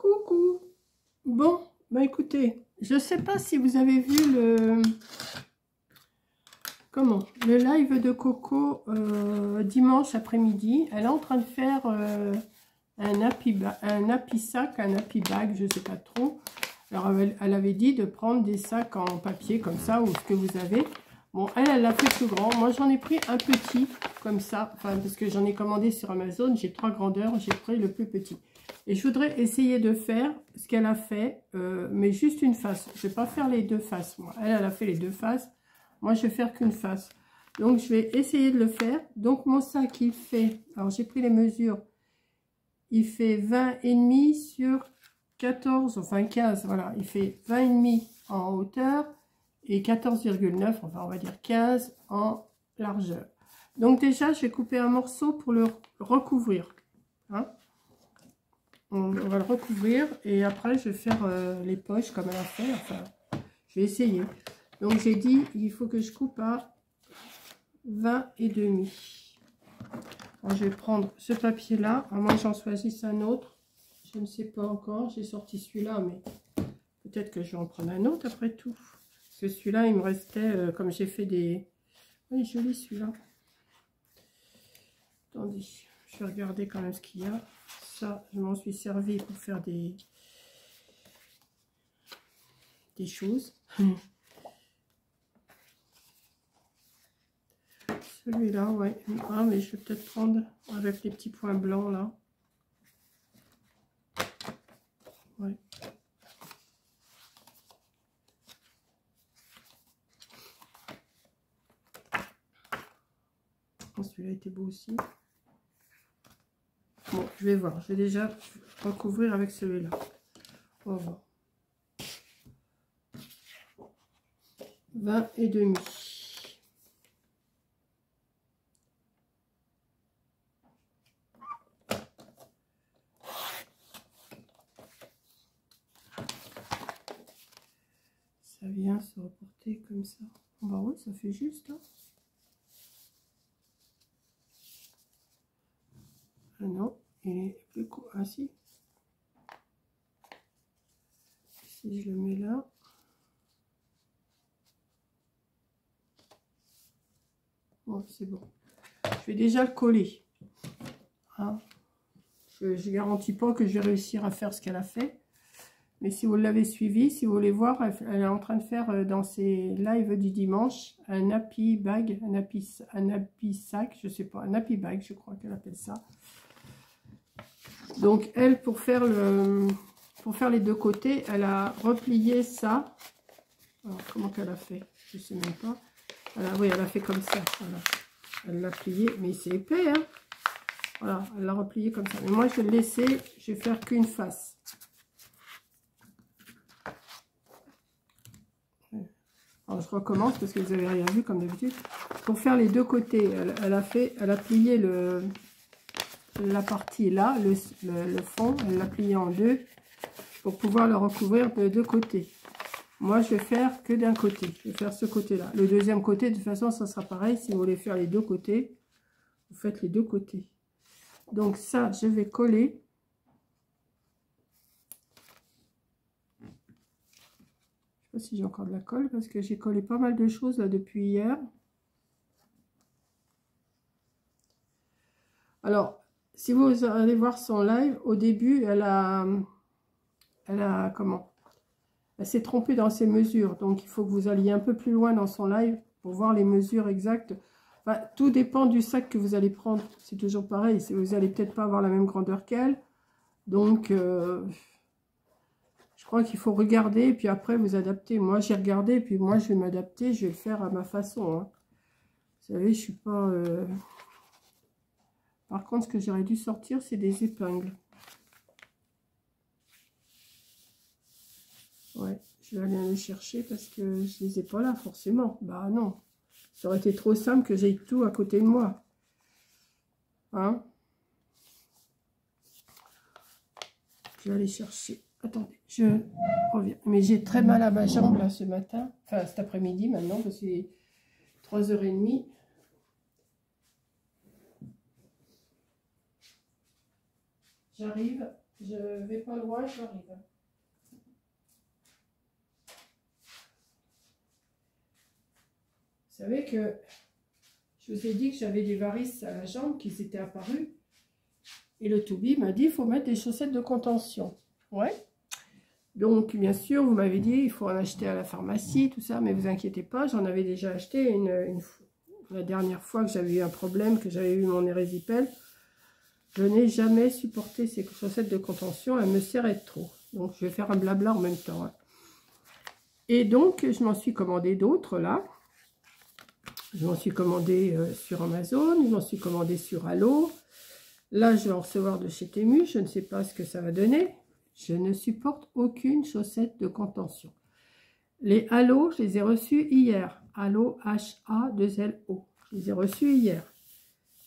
Coucou. Bon, bah écoutez, je sais pas si vous avez vu le live de Coco dimanche après-midi. Elle est en train de faire un happy sac, un happy bag, je sais pas trop. Alors elle avait dit de prendre des sacs en papier comme ça ou ce que vous avez. Bon, elle l'a fait plus grand. Moi, j'en ai pris un petit comme ça, enfin parce que j'en ai commandé sur Amazon. J'ai 3 grandeurs, j'ai pris le plus petit. Et je voudrais essayer de faire ce qu'elle a fait, mais juste une face. Je ne vais pas faire les deux faces, moi. Elle a fait les deux faces. Moi, je vais faire qu'une face. Donc, je vais essayer de le faire. Donc, mon sac, il fait... Alors, j'ai pris les mesures. Il fait 20,5 sur 14, enfin 15. Voilà, il fait 20,5 en hauteur et 14,9, enfin, on va dire 15 en largeur. Donc, déjà, je vais couper un morceau pour le recouvrir. Hein? On va le recouvrir et après je vais faire les poches comme elle a fait. Enfin, je vais essayer. Donc j'ai dit il faut que je coupe à 20,5. Alors, je vais prendre ce papier là. À moins que j'en choisisse un autre. Je ne sais pas encore. J'ai sorti celui-là, mais peut-être que je vais en prendre un autre après tout. Parce que celui-là, il me restait comme j'ai fait des... Oui, joli celui-là. Attendez, je vais regarder quand même ce qu'il y a. Ça, je m'en suis servi pour faire des choses. Celui-là, ouais. Ah, mais je vais peut-être prendre avec les petits points blancs, là. Ouais. Celui-là était beau aussi. Bon, je vais voir. Je vais déjà recouvrir avec celui-là. On va voir. 20,5. Ça vient se reporter comme ça. Bah oui, ça fait juste. Hein. Ah non, il est plus court. Ah si. Si je le mets là. Bon, c'est bon. Je vais déjà le coller. Hein. Je ne garantis pas que je vais réussir à faire ce qu'elle a fait. Mais si vous l'avez suivi, si vous voulez voir, elle est en train de faire dans ses lives du dimanche un happy bag, un happy sac, je sais pas, un happy bag, je crois qu'elle appelle ça. Donc elle, pour faire les deux côtés, elle a replié ça. Alors, comment qu'elle a fait? Je sais même pas. Oui, elle a fait comme ça. Voilà. Elle l'a plié, mais c'est épais, hein. Voilà, elle l'a replié comme ça. Mais moi, je vais le laisser, je vais faire qu'une face. Alors, je recommence parce que vous n'avez rien vu comme d'habitude. Pour faire les deux côtés, elle a plié la partie là, le fond, elle l'a plié en deux pour pouvoir le recouvrir de deux côtés. Moi, je vais faire que d'un côté. Je vais faire ce côté-là. Le deuxième côté, de toute façon, ça sera pareil. Si vous voulez faire les deux côtés, vous faites les deux côtés. Donc ça, je vais coller. Je ne sais pas si j'ai encore de la colle parce que j'ai collé pas mal de choses là depuis hier. Alors, si vous allez voir son live, au début, elle s'est trompée dans ses mesures. Donc, il faut que vous alliez un peu plus loin dans son live pour voir les mesures exactes. Enfin, tout dépend du sac que vous allez prendre. C'est toujours pareil. Vous n'allez peut-être pas avoir la même grandeur qu'elle. Donc, je crois qu'il faut regarder et puis après vous adapter. Moi, j'ai regardé et puis moi, je vais m'adapter. Je vais le faire à ma façon. Hein. Vous savez, je suis pas... Par contre, ce que j'aurais dû sortir, c'est des épingles. Ouais, je vais aller les chercher parce que je les ai pas là, forcément. Bah non. Ça aurait été trop simple que j'aie tout à côté de moi. Hein? Je vais aller chercher. Attendez, je reviens. Mais j'ai très mal à ma jambe là ce matin. Enfin, cet après-midi maintenant, parce que c'est 3h30. J'arrive, Je vais pas loin, j'arrive. Vous savez que je vous ai dit que j'avais des varices à la jambe qui s'étaient apparues. Et le Toubi m'a dit il faut mettre des chaussettes de contention. Ouais. Donc, bien sûr, vous m'avez dit il faut en acheter à la pharmacie, tout ça, mais vous inquiétez pas, j'en avais déjà acheté la dernière fois que j'avais eu un problème, que j'avais eu mon érésipèle. Je n'ai jamais supporté ces chaussettes de contention, elles me serraient trop. Donc, je vais faire un blabla en même temps. Hein. Et donc, je m'en suis commandé d'autres là. Je m'en suis commandé sur Amazon, je m'en suis commandé sur Allo. Là, je vais en recevoir de chez Temu, je ne sais pas ce que ça va donner. Je ne supporte aucune chaussette de contention. Les Allo, je les ai reçus hier. Allo, H-A-2-L-O. Je les ai reçus hier.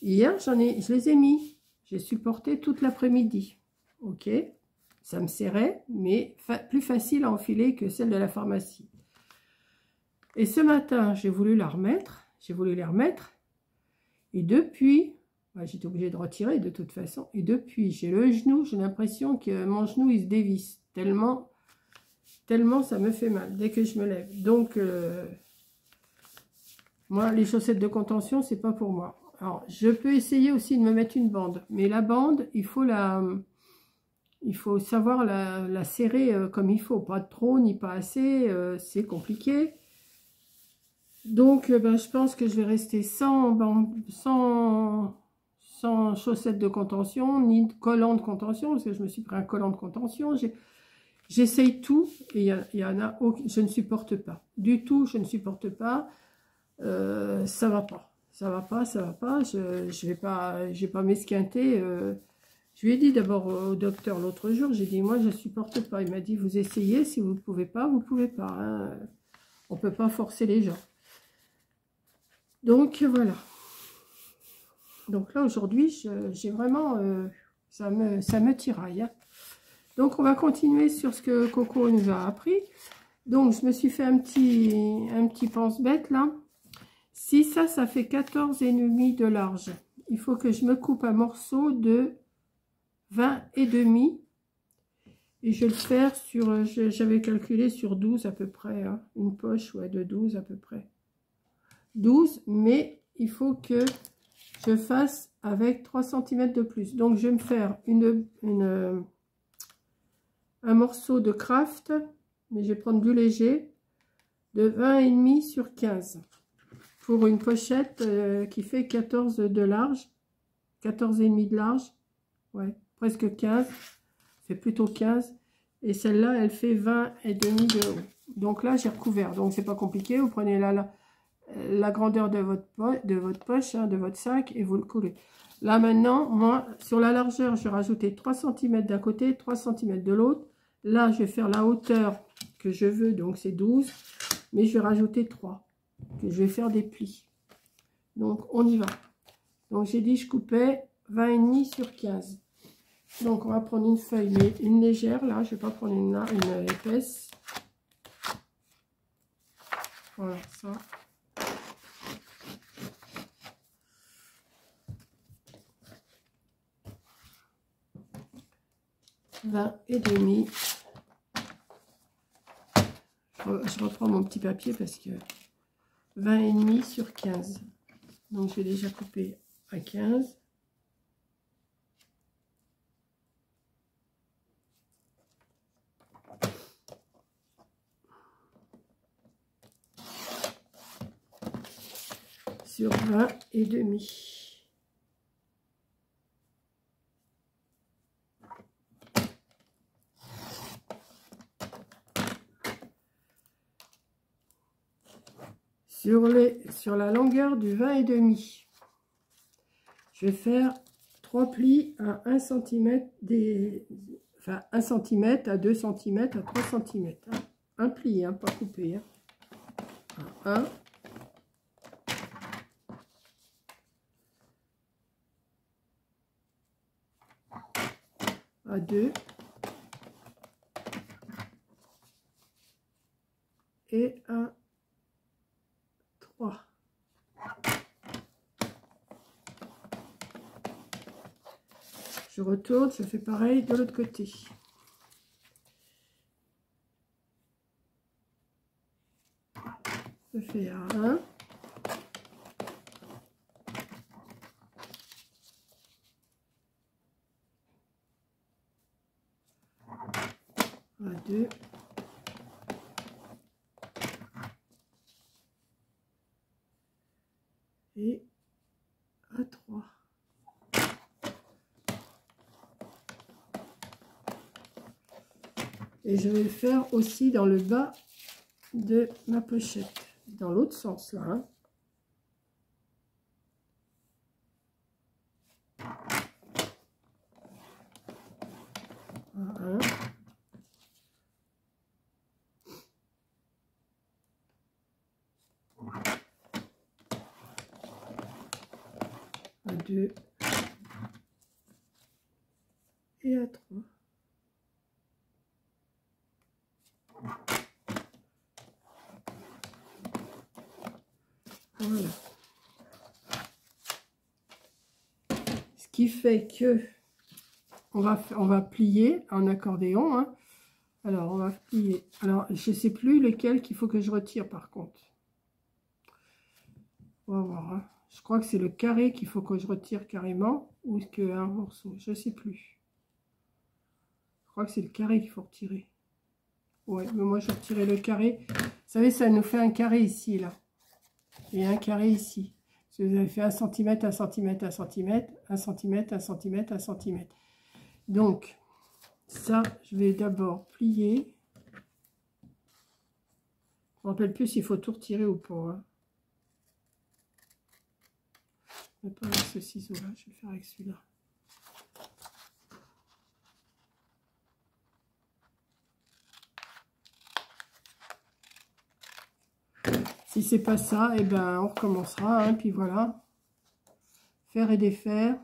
Hier, je les ai mis. J'ai supporté toute l'après-midi. Ok, ça me serrait, mais plus facile à enfiler que celle de la pharmacie. Et ce matin, j'ai voulu la remettre. J'ai voulu les remettre. Et depuis, j'étais obligée de retirer de toute façon. Et depuis, j'ai le genou, j'ai l'impression que mon genou, il se dévisse. Tellement ça me fait mal dès que je me lève. Donc, moi, les chaussettes de contention, c'est pas pour moi. Alors, je peux essayer aussi de me mettre une bande. Mais la bande, il faut savoir la serrer comme il faut. Pas trop, ni pas assez. C'est compliqué. Donc, je pense que je vais rester sans chaussettes de contention, ni de collant de contention, parce que je me suis pris un collant de contention. J'essaye tout, et il y en a aucun, je ne supporte pas. Du tout, je ne supporte pas. Ça va pas. Ça va pas, ça va pas. Je vais pas m'esquinter. Je lui ai dit d'abord au docteur l'autre jour, j'ai dit, moi, je supporte pas. Il m'a dit, vous essayez, si vous ne pouvez pas, vous ne pouvez pas. Hein. On ne peut pas forcer les gens. Donc voilà. Donc là aujourd'hui, j'ai vraiment, ça me tiraille. Hein. Donc on va continuer sur ce que Coco nous a appris. Donc je me suis fait un petit pense-bête là. Si ça fait 14,5 de large, il faut que je me coupe un morceau de 20,5. Et je vais le faire sur, j'avais calculé sur 12 à peu près. Hein. Une poche ouais, de 12 à peu près. 12, mais il faut que je fasse avec 3 cm de plus. Donc, je vais me faire un morceau de craft, mais je vais prendre du léger, de 20,5 sur 15. Pour une pochette qui fait 14 de large, 14,5 de large, ouais, presque 15, fait plutôt 15. Et celle-là, elle fait 20,5 de haut. Donc là, j'ai recouvert. Donc, c'est pas compliqué. Vous prenez la grandeur de votre poche, hein, de votre sac, et vous le coulez. Là maintenant, moi, sur la largeur, je vais rajouter 3 cm d'un côté, 3 cm de l'autre. Là, je vais faire la hauteur que je veux, donc c'est 12, mais je vais rajouter 3, que je vais faire des plis. Donc, on y va. Donc, j'ai dit, je coupais 20,5 sur 15. Donc, on va prendre une feuille, mais une légère, là, je ne vais pas prendre une épaisse. Voilà, ça. Et demi. Je reprends mon petit papier parce que 20,5 sur 15. Donc, je vais déjà couper à 15. Sur 20,5. Sur la longueur du 20,5, je vais faire 3 plis à 1 cm, enfin 1 cm à 2 cm à 3 cm. Hein. Un pli, hein, pas coupé. Hein. À 1, à 2 et à 3. Je retourne, je fais pareil de l'autre côté. Je fais un. À 2. Et à 3. Et je vais le faire aussi dans le bas de ma pochette, dans l'autre sens là. Hein. Un. À 2. Et à 3. Voilà. Ce qui fait que on va plier en accordéon. Hein. Alors, on va plier. Alors, je ne sais plus lequel qu'il faut que je retire par contre. On va voir. Hein. Je crois que c'est le carré qu'il faut que je retire carrément. Ou que un morceau. Je ne sais plus. Je crois que c'est le carré qu'il faut retirer. Ouais, mais moi je retirais le carré. Vous savez, ça nous fait un carré ici, là. Et un carré ici. Vous avez fait 1 cm, 1 cm, 1 cm, 1 cm, 1 cm, 1 cm. Donc, ça, je vais d'abord plier. Je ne me rappelle plus s'il faut tout retirer ou pas. Hein. Je ne vais pas avec ce ciseau-là, je vais le faire avec celui-là. Si c'est pas ça, eh ben on recommencera. Hein, puis voilà. Faire et défaire.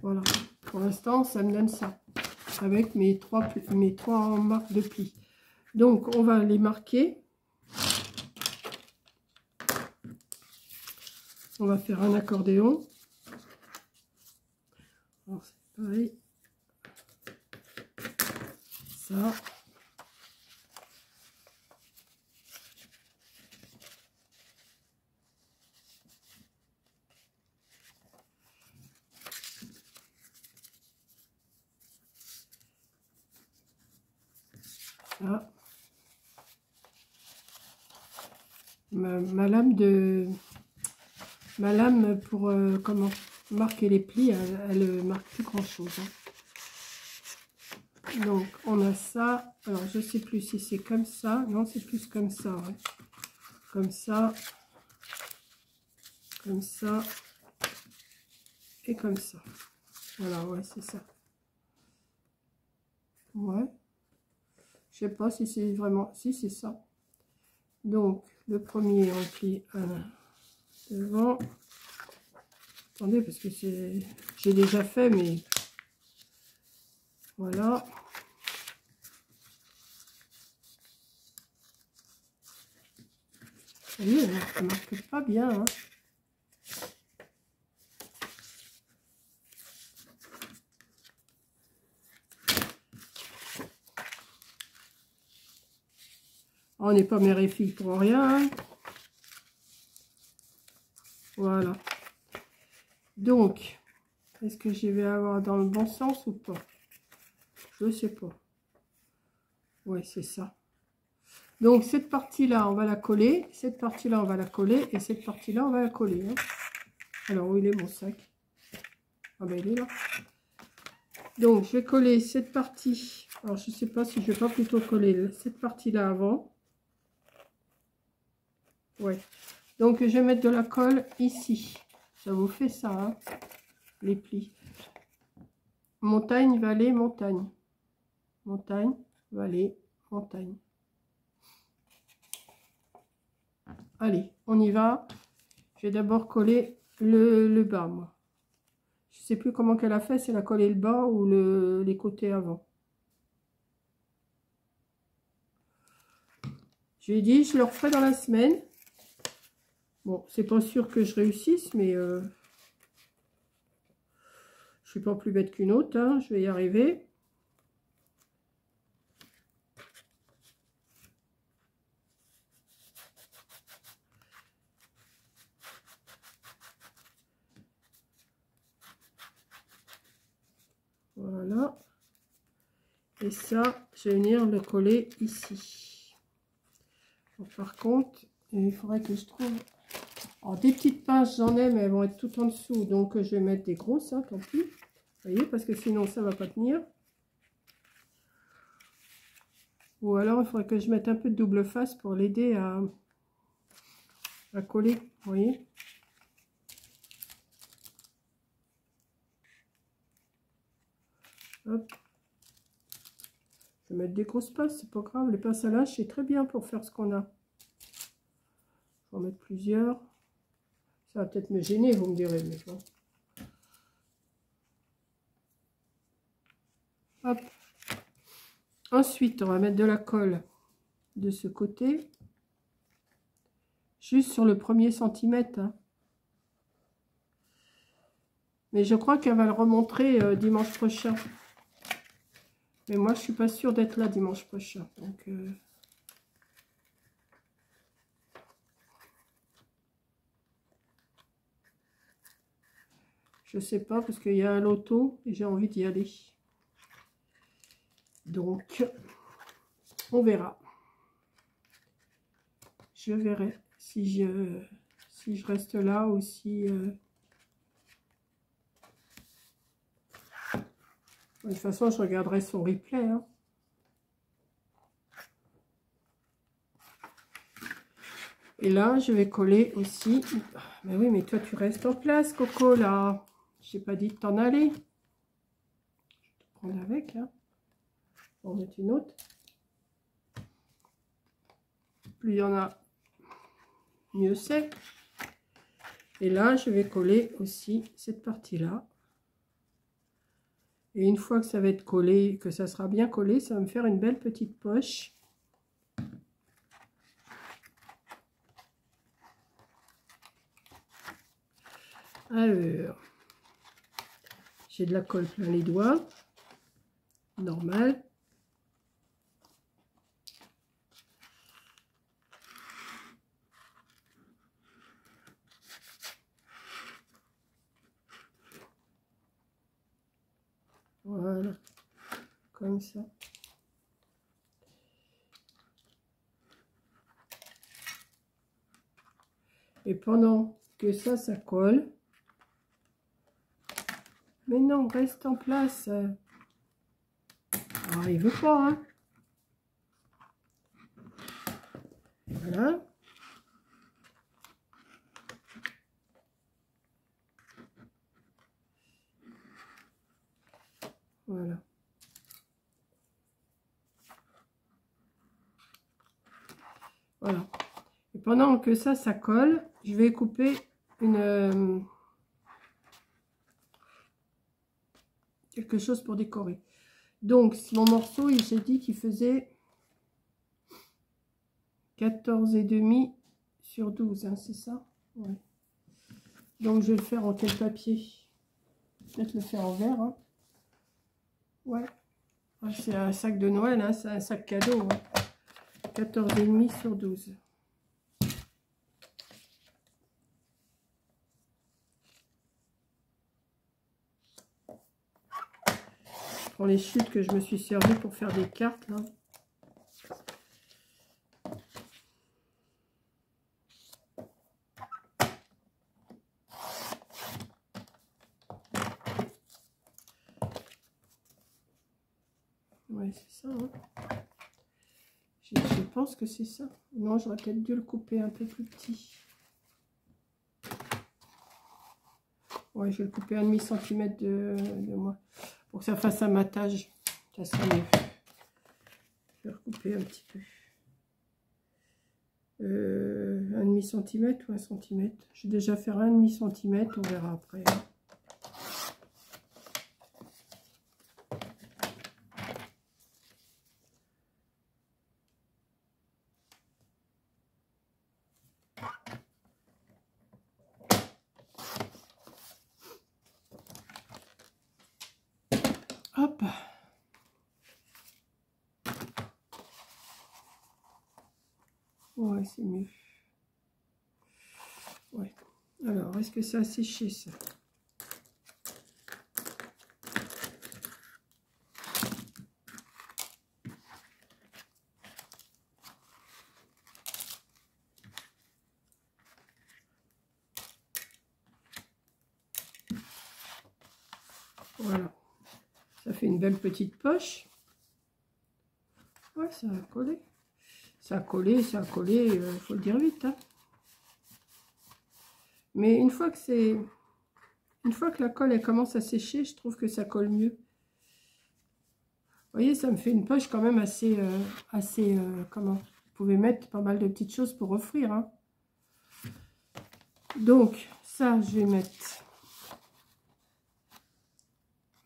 Voilà. Pour l'instant, ça me donne ça. Avec mes trois marques de plis. Donc, on va les marquer. On va faire un accordéon. Alors, c'est pareil. Ça. Ça. Ma lame pour comment marquer les plis, elle marque plus grand chose. Hein. Donc on a ça. Alors je sais plus si c'est comme ça. Non, c'est plus comme ça. Ouais. Comme ça. Comme ça. Et comme ça. Voilà, ouais, c'est ça. Ouais. Je sais pas si c'est vraiment... Si, c'est ça. Donc, le premier, on plie un devant. Attendez, parce que c'est... J'ai déjà fait, mais... Voilà. Vous voyez, ça ne marque pas bien, hein. On n'est pas mère et fille pour rien. Hein. Voilà. Donc, est-ce que je vais avoir dans le bon sens ou pas? Je ne sais pas. Oui, c'est ça. Donc, cette partie-là, on va la coller. Cette partie-là, on va la coller. Et cette partie-là, on va la coller. Hein. Alors, où il est mon sac? Ah ben, il est là. Donc, je vais coller cette partie. Alors, je ne sais pas si je vais pas plutôt coller cette partie-là avant. Ouais. Donc, je vais mettre de la colle ici. Ça vous fait ça, hein, les plis. Montagne, vallée, montagne. Montagne, vallée, montagne. Allez, on y va. Je vais d'abord coller le bas, moi. Je sais plus comment qu'elle a fait, si elle a collé le bas ou les côtés avant. Je lui ai dit, je le referai dans la semaine. Bon, c'est pas sûr que je réussisse, mais je suis pas plus bête qu'une autre, hein, je vais y arriver. Voilà. Et ça, je vais venir le coller ici. Bon, par contre, il faudrait que je trouve... Alors, des petites pinces, j'en ai, mais elles vont être tout en dessous. Donc, je vais mettre des grosses, hein, tant pis. Vous voyez, parce que sinon, ça va pas tenir. Ou alors, il faudrait que je mette un peu de double face pour l'aider à coller. Vous voyez. Hop. Je vais mettre des grosses pinces, c'est pas grave. Les pinces à linge, c'est très bien pour faire ce qu'on a. Je vais en mettre plusieurs. Ça va peut-être me gêner, vous me direz. Mais bon. Hop. Ensuite, on va mettre de la colle de ce côté. Juste sur le premier centimètre. Hein. Mais je crois qu'elle va le remontrer dimanche prochain. Mais moi, je suis pas sûre d'être là dimanche prochain. Donc, je sais pas, parce qu'il y a un loto et j'ai envie d'y aller. Donc, on verra. Je verrai si je reste là ou si... De toute façon, je regarderai son replay. Hein. Et là, je vais coller aussi. Mais oui, mais toi, tu restes en place, Coco, là. Je n'ai pas dit de t'en aller. Je vais te prendre avec. Hein. On va en mettre une autre. Plus il y en a, mieux c'est. Et là, je vais coller aussi cette partie-là. Et une fois que ça va être collé, que ça sera bien collé, ça va me faire une belle petite poche. Alors, j'ai de la colle plein les doigts. Normal. Voilà, comme ça. Et pendant que ça colle, mais non, reste en place. Alors, il veut pas, hein. Voilà. Voilà. Voilà. Et pendant que ça colle, je vais couper quelque chose pour décorer. Donc, mon morceau, j'ai dit qu'il faisait 14,5 sur 12, hein, c'est ça? Ouais. Donc, je vais le faire en quel papier? Peut-être le faire en verre. Hein. Ouais. Ah, c'est un sac de Noël, hein, c'est un sac cadeau. Hein. 14,5 sur 12. Je prends les chutes que je me suis servi pour faire des cartes, là. Ouais, c'est ça. Hein. Je pense que c'est ça. Non, j'aurais peut-être dû le couper un peu plus petit. Ouais, je vais le couper 1,5 cm de moi. Pour que ça fasse un matage. Ça sera mieux. Je vais recouper un petit peu. 1,5 cm ou 1 cm. Je vais déjà faire 1,5 cm. On verra après. Hop. Ouais, c'est mieux. Ouais. Alors, est-ce que ça a séché, ça? Voilà. Ça fait une belle petite poche. Ouais, ça a collé. Ça a collé, ça a collé, il faut le dire vite. Hein. Mais une fois que la colle elle commence à sécher, je trouve que ça colle mieux. Vous voyez, ça me fait une poche quand même assez, comment? Vous pouvez mettre pas mal de petites choses pour offrir. Hein. Donc, ça, je vais mettre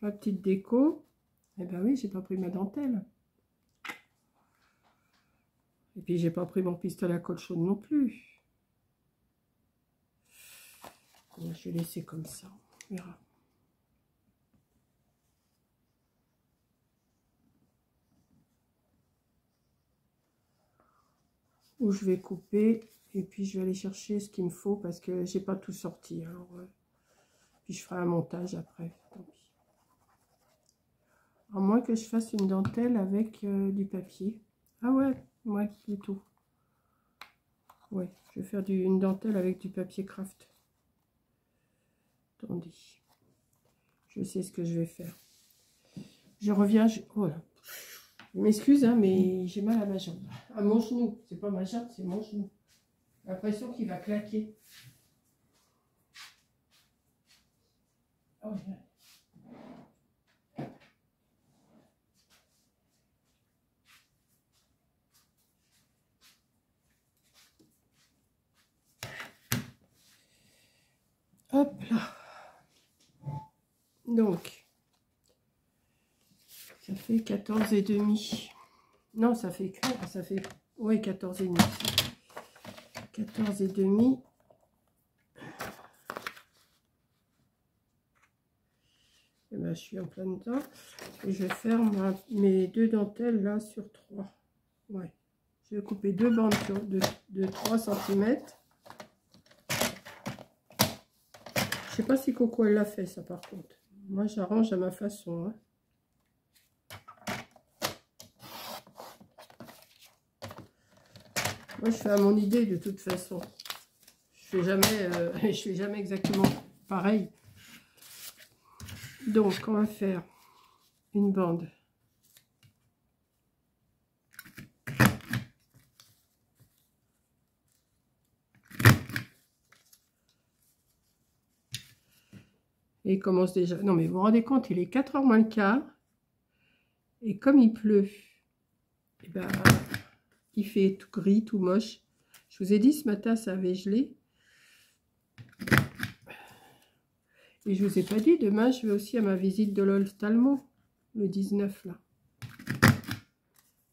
ma petite déco. Eh ben oui, j'ai pas pris ma dentelle. Et puis, j'ai pas pris mon pistolet à colle chaude non plus. Bon, je vais laisser comme ça. On verra. Où je vais couper. Et puis, je vais aller chercher ce qu'il me faut parce que j'ai pas tout sorti. Alors, puis, je ferai un montage après. Tant pis. À moins que je fasse une dentelle avec du papier. Ah ouais, ouais, plutôt. Ouais, je vais faire une dentelle avec du papier craft. Attendez. Je sais ce que je vais faire. Je reviens. Oh là. Je m'excuse, hein, mais j'ai mal à ma jambe. À mon genou. C'est pas ma jambe, c'est mon genou. J'ai l'impression qu'il va claquer. Oh, yeah. Hop là. Donc, ça fait 14,5. Non, ça fait que... Ça fait... Ouais, 14,5. 14,5. Et ben, je suis en plein dedans. Et je vais faire mes 2 dentelles là sur 3. Ouais. Je vais couper 2 bandes de 3 cm. Je sais pas si Coco elle l'a fait ça par contre. Moi j'arrange à ma façon. Hein. Moi je fais à mon idée de toute façon. Je fais jamais, je fais jamais exactement pareil. Donc on va faire une bande. Et il commence déjà. Non mais vous vous rendez compte, il est 4h moins le quart. Et comme il pleut, et ben, il fait tout gris, tout moche. Je vous ai dit ce matin ça avait gelé. Et je vous ai pas dit, demain je vais aussi à ma visite de l'ophtalmo, le 19 là.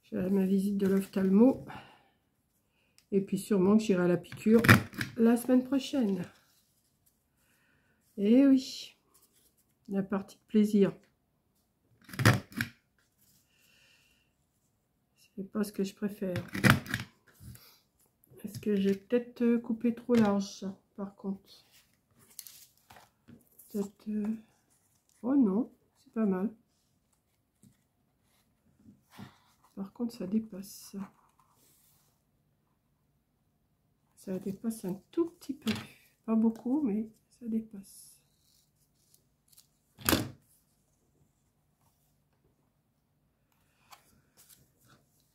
Je vais à ma visite de l'ophtalmo. Et puis sûrement que j'irai à la piqûre la semaine prochaine. Et oui, la partie de plaisir. C'est pas ce que je préfère. Est-ce que j'ai peut-être coupé trop large ça, par contre? Peut-être... Oh non, c'est pas mal. Par contre, ça dépasse. Ça dépasse un tout petit peu. Pas beaucoup, mais ça dépasse.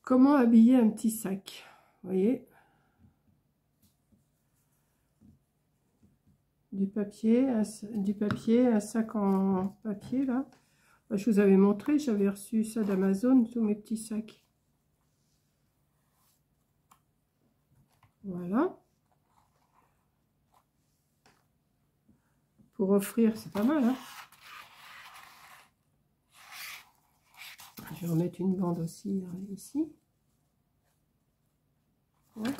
Comment habiller un petit sac? Vous voyez? Du papier, un sac en papier, là. Je vous avais montré, j'avais reçu ça d'Amazon, tous mes petits sacs. Voilà. Pour offrir, c'est pas mal, hein. Je vais remettre une bande aussi ici. Ouais,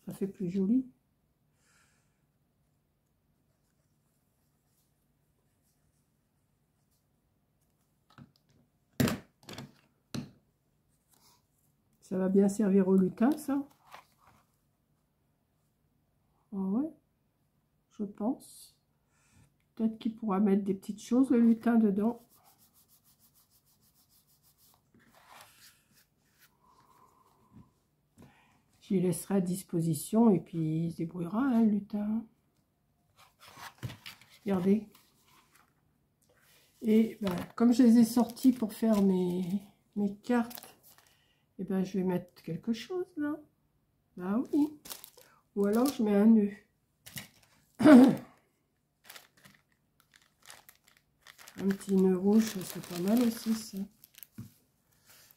ça fait plus joli. Ça va bien servir au lutin, ça. Ah ouais, je pense. Peut-être qu'il pourra mettre des petites choses, le lutin, dedans. J'y laisserai à disposition et puis il se débrouillera, hein, le lutin. Regardez. Et ben, comme je les ai sortis pour faire mes cartes, et ben, je vais mettre quelque chose là. Ah oui. Ou alors je mets un nœud. Un petit nœud rouge, c'est pas mal aussi ça.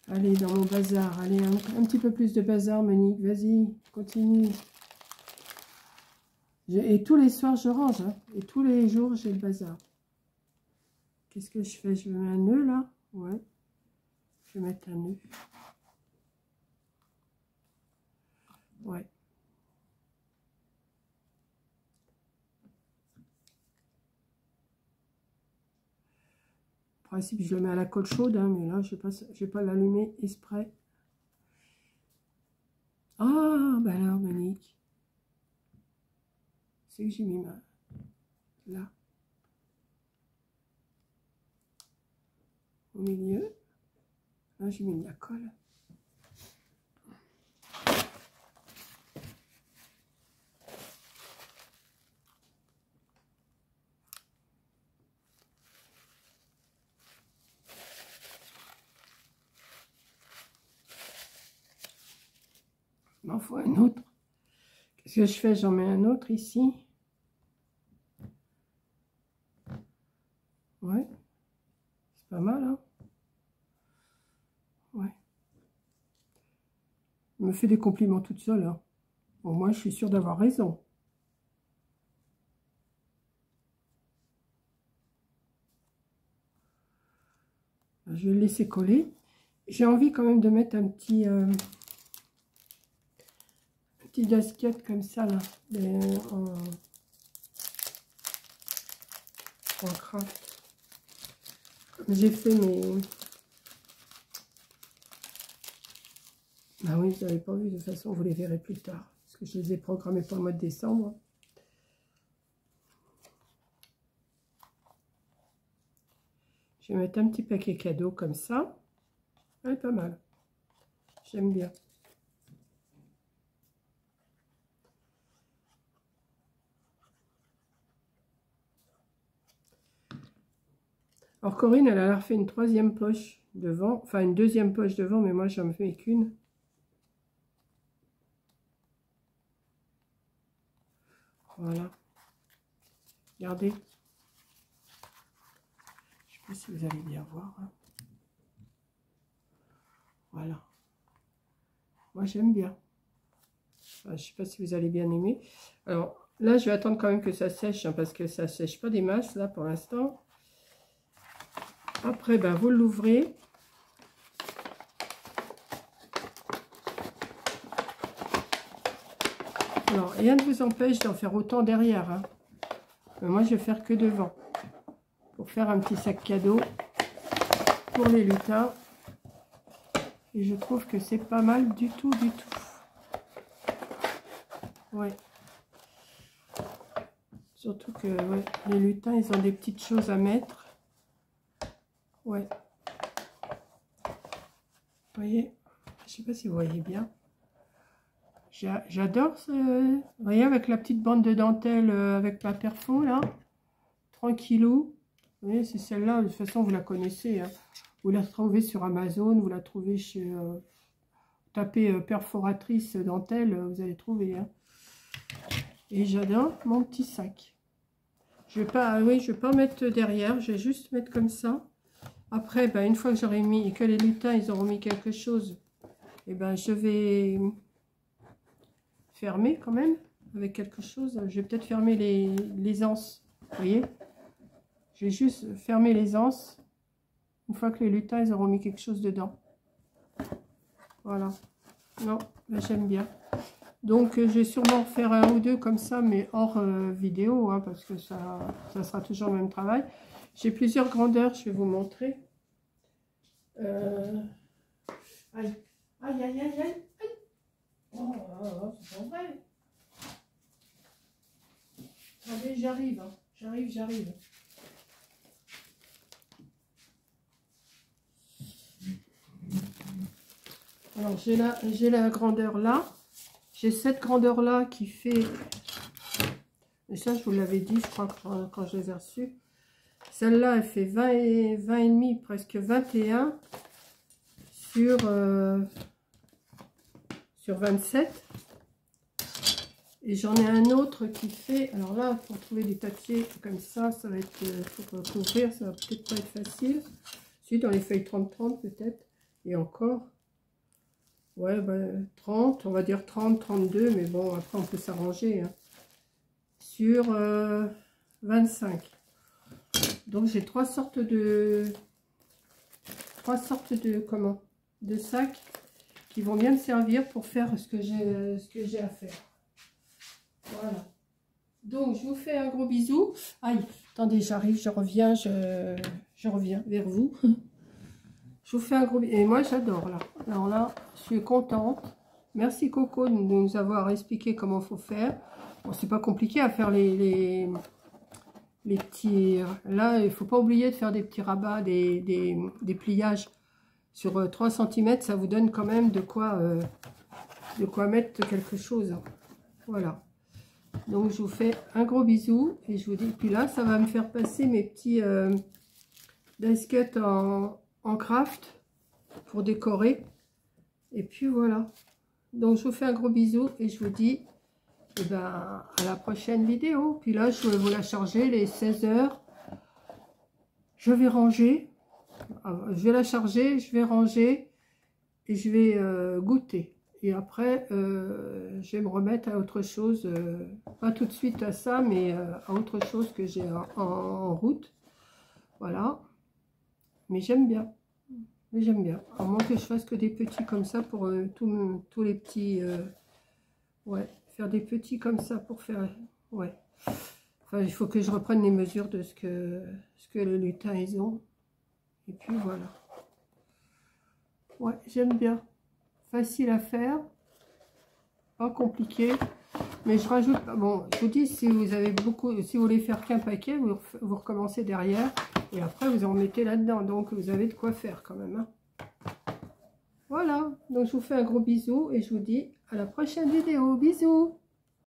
Allez, dans mon bazar. Allez, un petit peu plus de bazar, Monique. Vas-y, continue. Et tous les soirs, je range. Hein, et tous les jours, j'ai le bazar. Qu'est-ce que je fais? Je mets un nœud là. Ouais. Je vais mettre un nœud. Ouais. En principe, je le mets à la colle chaude, hein, mais là, je vais pas l'allumer exprès. Ah, ben là, Monique. C'est que j'ai mis ma... Là. Au milieu. Là, j'ai mis de la colle. Il m'en faut un autre. Qu'est-ce que je fais? J'en mets un autre ici. Ouais. C'est pas mal, hein? Ouais. Je me fais des compliments toute seule, hein. Bon, moi, je suis sûre d'avoir raison. Je vais le laisser coller. J'ai envie quand même de mettre un petit gasket comme ça, là, en craft. Comme j'ai fait mes... Ah oui, vous n'avez pas vu, de toute façon, vous les verrez plus tard. Parce que je les ai programmés pour le mois de décembre. Je vais mettre un petit paquet cadeau comme ça. Ouais, pas mal. J'aime bien. Alors Corinne, elle a refait une troisième poche devant. Enfin, une deuxième poche devant, mais moi, j'en fais qu'une. Voilà. Regardez. Je ne sais pas si vous allez bien voir. Hein. Voilà. Moi, j'aime bien. Enfin, je ne sais pas si vous allez bien aimer. Alors, là, je vais attendre quand même que ça sèche, hein, parce que ça ne sèche pas des masses, là, pour l'instant. Après, ben, vous l'ouvrez. Alors, rien ne vous empêche d'en faire autant derrière. Hein. Mais moi, je vais faire que devant. Pour faire un petit sac cadeau pour les lutins. Et je trouve que c'est pas mal du tout, du tout. Ouais. Surtout que ouais, les lutins, ils ont des petites choses à mettre. Ouais. Vous voyez? Je sais pas si vous voyez bien. J'adore ce... Vous voyez, avec la petite bande de dentelle avec la perfo, là. Tranquillou. Vous voyez, c'est celle-là. De toute façon, vous la connaissez. Hein. Vous la trouvez sur Amazon. Vous la trouvez chez... tapez perforatrice dentelle, vous allez trouver. Hein. Et j'adore mon petit sac. Je vais pas... Oui, je vais pas mettre derrière. Je vais juste mettre comme ça. Après, ben, une fois que j'aurai mis... Et que les lutins, ils auront mis quelque chose. Et ben, je vais... fermer quand même avec quelque chose. Je vais peut-être fermer les anses. Vous voyez, je vais juste fermer les anses une fois que les lutins ils auront mis quelque chose dedans. Voilà. Non, j'aime bien. Donc je vais sûrement faire un ou deux comme ça, mais hors vidéo, hein, parce que ça sera toujours le même travail. J'ai plusieurs grandeurs, je vais vous montrer. Aïe, aïe, aïe, aïe. Oh, c'est pas vrai. Attendez, j'arrive. Hein. J'arrive. Alors, j'ai la grandeur là. J'ai cette grandeur là qui fait... Et ça, je vous l'avais dit, je crois, quand je les ai reçus. Celle-là, elle fait 20 et demi, presque 21 sur 27. Et j'en ai un autre qui fait... Alors là, pour trouver des papiers comme ça va être... pour couvrir, ça va peut-être pas être facile. Si, dans les feuilles 30-30 peut-être. Et encore. Ouais, ben, 30, on va dire 30, 32. Mais bon, après, on peut s'arranger. Hein. Sur 25. Donc, j'ai trois sortes de comment, de sacs qui vont bien me servir pour faire ce que j'ai à faire. Voilà. Donc, je vous fais un gros bisou. Aïe, attendez, j'arrive, je reviens vers vous. Je vous fais un gros bisou. Et moi, j'adore, là. Alors là, je suis contente. Merci, Coco, de nous avoir expliqué comment il faut faire. Bon, c'est pas compliqué à faire les petits... Là, il ne faut pas oublier de faire des petits rabats, des pliages sur 3 cm. Ça vous donne quand même de quoi mettre quelque chose. Voilà. Donc, je vous fais un gros bisou. Et je vous dis... Puis là, ça va me faire passer mes petits dice cut en craft pour décorer. Et puis, voilà. Donc, je vous fais un gros bisou et je vous dis... Et ben, à la prochaine vidéo. Puis là, je vais vous la charger, les 16 heures. Je vais ranger. Je vais la charger, je vais ranger. Et je vais goûter. Et après, je vais me remettre à autre chose. Pas tout de suite à ça, mais à autre chose que j'ai en route. Voilà. Mais j'aime bien. À moins que je fasse que des petits comme ça pour tous les petits... ouais. Faire des petits comme ça pour faire... Ouais. Enfin, il faut que je reprenne les mesures de ce que le lutin ils ont. Et puis voilà. Ouais, j'aime bien. Facile à faire. Pas compliqué. Mais je rajoute... Bon, je vous dis, si vous avez beaucoup... Si vous voulez faire qu'un paquet, vous recommencez derrière. Et après, vous en mettez là-dedans. Donc, vous avez de quoi faire quand même. Hein. Voilà. Donc, je vous fais un gros bisou. Et je vous dis à la prochaine vidéo. Bisous.